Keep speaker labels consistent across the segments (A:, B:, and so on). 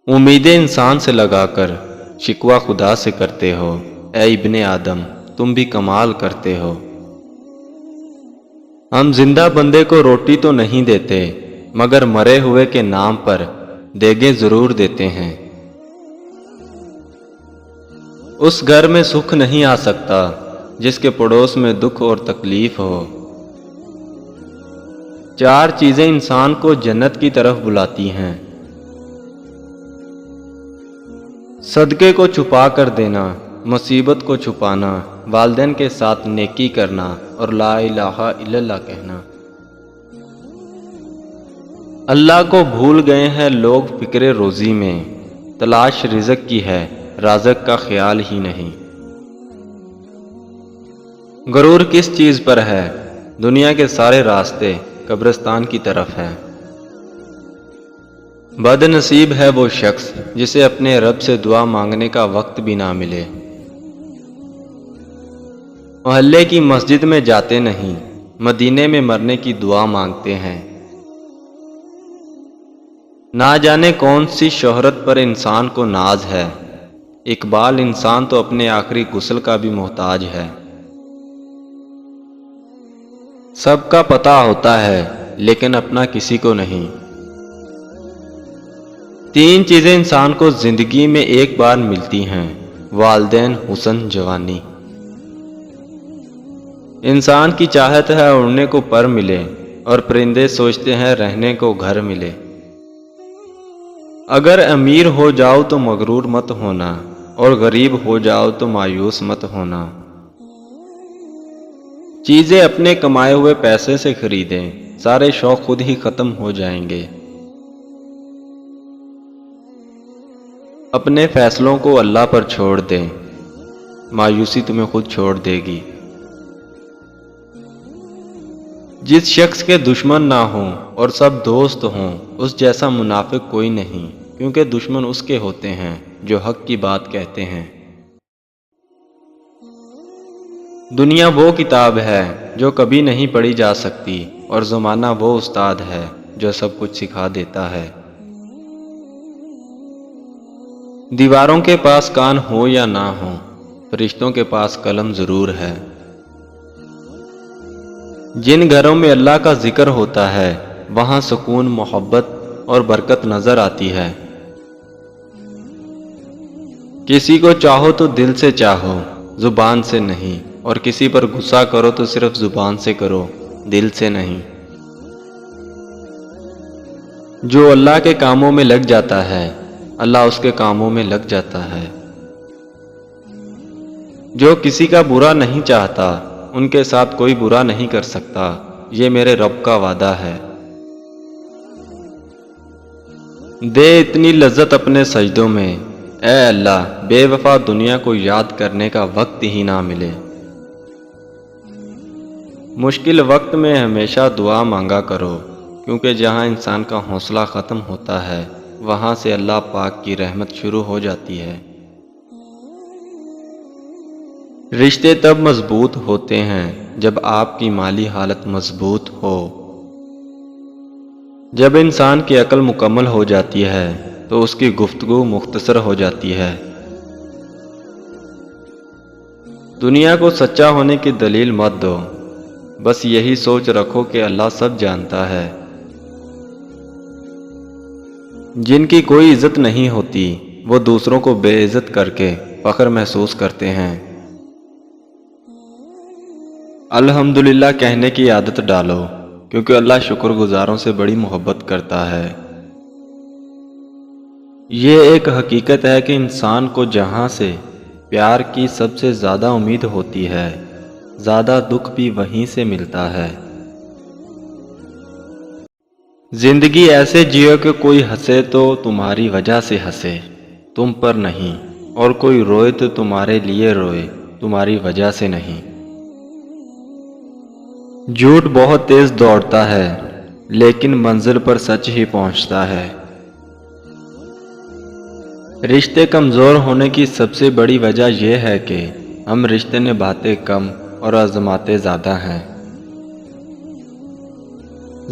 A: امیدیں انسان سے لگا کر شکوہ خدا سے کرتے ہو، اے ابن آدم تم بھی کمال کرتے ہو۔ ہم زندہ بندے کو روٹی تو نہیں دیتے، مگر مرے ہوئے کے نام پر دیگیں ضرور دیتے ہیں۔ اس گھر میں سکھ نہیں آ سکتا جس کے پڑوس میں دکھ اور تکلیف ہو۔ چار چیزیں انسان کو جنت کی طرف بلاتی ہیں: صدقے کو چھپا کر دینا، مصیبت کو چھپانا، والدین کے ساتھ نیکی کرنا اور لا الہ الا اللہ کہنا۔ اللہ کو بھول گئے ہیں لوگ فکر روزی میں، تلاش رزق کی ہے رازق کا خیال ہی نہیں۔ غرور کس چیز پر ہے؟ دنیا کے سارے راستے قبرستان کی طرف ہیں۔ بد نصیب ہے وہ شخص جسے اپنے رب سے دعا مانگنے کا وقت بھی نہ ملے۔ محلے کی مسجد میں جاتے نہیں، مدینے میں مرنے کی دعا مانگتے ہیں۔ نہ جانے کون سی شہرت پر انسان کو ناز ہے، اقبال انسان تو اپنے آخری غسل کا بھی محتاج ہے۔ سب کا پتہ ہوتا ہے لیکن اپنا کسی کو نہیں۔ تین چیزیں انسان کو زندگی میں ایک بار ملتی ہیں: والدین، حسن، جوانی۔ انسان کی چاہت ہے اڑنے کو پر ملے، اور پرندے سوچتے ہیں رہنے کو گھر ملے۔ اگر امیر ہو جاؤ تو مغرور مت ہونا، اور غریب ہو جاؤ تو مایوس مت ہونا۔ چیزیں اپنے کمائے ہوئے پیسے سے خریدیں، سارے شوق خود ہی ختم ہو جائیں گے۔ اپنے فیصلوں کو اللہ پر چھوڑ دیں، مایوسی تمہیں خود چھوڑ دے گی۔ جس شخص کے دشمن نہ ہوں اور سب دوست ہوں، اس جیسا منافق کوئی نہیں، کیونکہ دشمن اس کے ہوتے ہیں جو حق کی بات کہتے ہیں۔ دنیا وہ کتاب ہے جو کبھی نہیں پڑھی جا سکتی، اور زمانہ وہ استاد ہے جو سب کچھ سکھا دیتا ہے۔ دیواروں کے پاس کان ہو یا نہ ہو، فرشتوں کے پاس قلم ضرور ہے۔ جن گھروں میں اللہ کا ذکر ہوتا ہے وہاں سکون، محبت اور برکت نظر آتی ہے۔ کسی کو چاہو تو دل سے چاہو، زبان سے نہیں، اور کسی پر غصہ کرو تو صرف زبان سے کرو، دل سے نہیں۔ جو اللہ کے کاموں میں لگ جاتا ہے، اللہ اس کے کاموں میں لگ جاتا ہے۔ جو کسی کا برا نہیں چاہتا، ان کے ساتھ کوئی برا نہیں کر سکتا، یہ میرے رب کا وعدہ ہے۔ دے اتنی لذت اپنے سجدوں میں، اے اللہ بے وفا دنیا کو یاد کرنے کا وقت ہی نہ ملے۔ مشکل وقت میں ہمیشہ دعا مانگا کرو، کیونکہ جہاں انسان کا حوصلہ ختم ہوتا ہے وہاں سے اللہ پاک کی رحمت شروع ہو جاتی ہے۔ رشتے تب مضبوط ہوتے ہیں جب آپ کی مالی حالت مضبوط ہو۔ جب انسان کی عقل مکمل ہو جاتی ہے تو اس کی گفتگو مختصر ہو جاتی ہے۔ دنیا کو سچا ہونے کی دلیل مت دو، بس یہی سوچ رکھو کہ اللہ سب جانتا ہے۔ جن کی کوئی عزت نہیں ہوتی وہ دوسروں کو بے عزت کر کے فخر محسوس کرتے ہیں۔ الحمدللہ کہنے کی عادت ڈالو، کیونکہ اللہ شکر گزاروں سے بڑی محبت کرتا ہے۔ یہ ایک حقیقت ہے کہ انسان کو جہاں سے پیار کی سب سے زیادہ امید ہوتی ہے، زیادہ دکھ بھی وہیں سے ملتا ہے۔ زندگی ایسے جیو کہ کوئی ہنسے تو تمہاری وجہ سے ہنسے، تم پر نہیں، اور کوئی روئے تو تمہارے لیے روئے، تمہاری وجہ سے نہیں۔ جھوٹ بہت تیز دوڑتا ہے لیکن منزل پر سچ ہی پہنچتا ہے۔ رشتے کمزور ہونے کی سب سے بڑی وجہ یہ ہے کہ ہم رشتے نبھاتے کم اور آزماتے زیادہ ہیں۔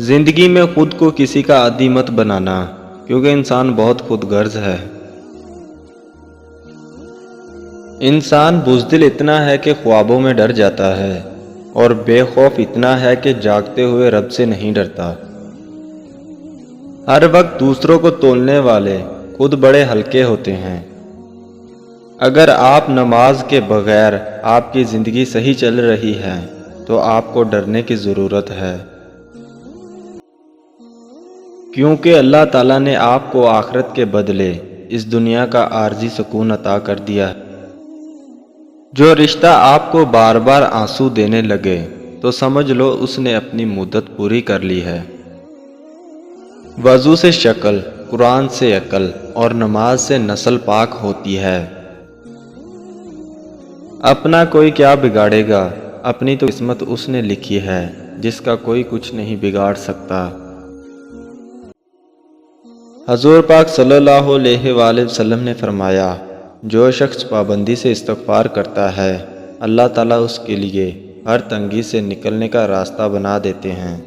A: زندگی میں خود کو کسی کا عادی مت بنانا، کیونکہ انسان بہت خود غرض ہے۔ انسان بزدل اتنا ہے کہ خوابوں میں ڈر جاتا ہے، اور بے خوف اتنا ہے کہ جاگتے ہوئے رب سے نہیں ڈرتا۔ ہر وقت دوسروں کو تولنے والے خود بڑے ہلکے ہوتے ہیں۔ اگر آپ نماز کے بغیر آپ کی زندگی صحیح چل رہی ہے تو آپ کو ڈرنے کی ضرورت ہے، کیونکہ اللہ تعالیٰ نے آپ کو آخرت کے بدلے اس دنیا کا عارضی سکون عطا کر دیا ہے۔ جو رشتہ آپ کو بار بار آنسو دینے لگے تو سمجھ لو اس نے اپنی مدت پوری کر لی ہے۔ وضو سے شکل، قرآن سے عقل اور نماز سے نسل پاک ہوتی ہے۔ اپنا کوئی کیا بگاڑے گا، اپنی تو قسمت اس نے لکھی ہے جس کا کوئی کچھ نہیں بگاڑ سکتا۔ حضور پاک صلی اللہ علیہ وآلہ وسلم نے فرمایا، جو شخص پابندی سے استغفار کرتا ہے اللہ تعالیٰ اس کے لیے ہر تنگی سے نکلنے کا راستہ بنا دیتے ہیں۔